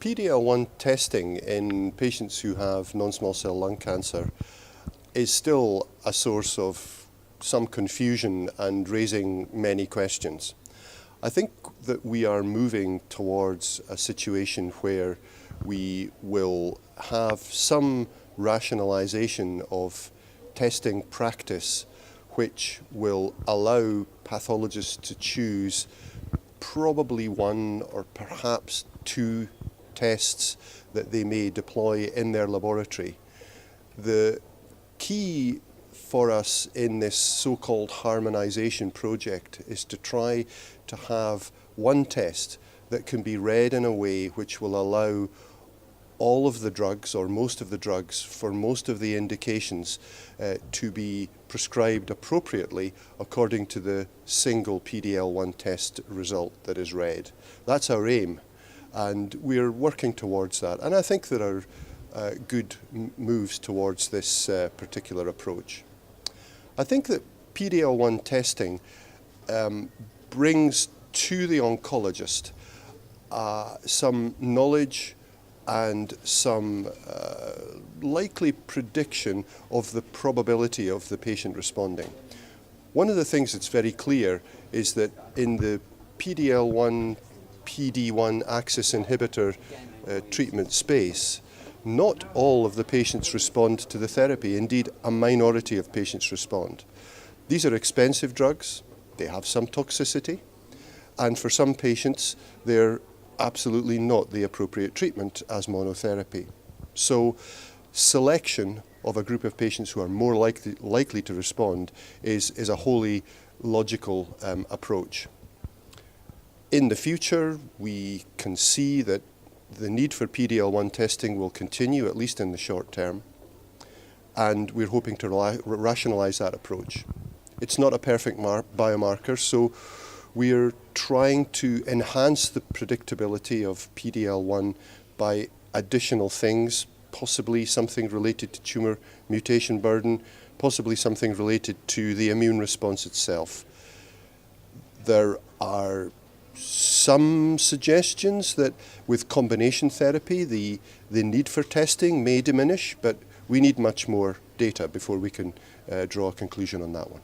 PD-L1 testing in patients who have non-small cell lung cancer is still a source of some confusion and raising many questions. I think that we are moving towards a situation where we will have some rationalization of testing practice which will allow pathologists to choose probably one or perhaps two tests that they may deploy in their laboratory. The key for us in this so-called harmonization project is to try to have one test that can be read in a way which will allow all of the drugs or most of the drugs for most of the indications to be prescribed appropriately according to the single PD-L1 test result that is read. That's our aim, and we're working towards that, and I think there are good moves towards this particular approach. I think that PD-L1 testing brings to the oncologist some knowledge and some likely prediction of the probability of the patient responding. One of the things that's very clear is that in the PD-L1, PD-1 axis inhibitor treatment space, not all of the patients respond to the therapy. Indeed, a minority of patients respond. These are expensive drugs, they have some toxicity, and for some patients they're absolutely not the appropriate treatment as monotherapy. So selection of a group of patients who are more likely to respond is a wholly logical approach. In the future, we can see that the need for PD-L1 testing will continue, at least in the short term, and we're hoping to rationalize that approach. It's not a perfect biomarker, so we're trying to enhance the predictability of PD-L1 by additional things, possibly something related to tumour mutation burden, possibly something related to the immune response itself. There are some suggestions that with combination therapy the need for testing may diminish, but we need much more data before we can draw a conclusion on that one.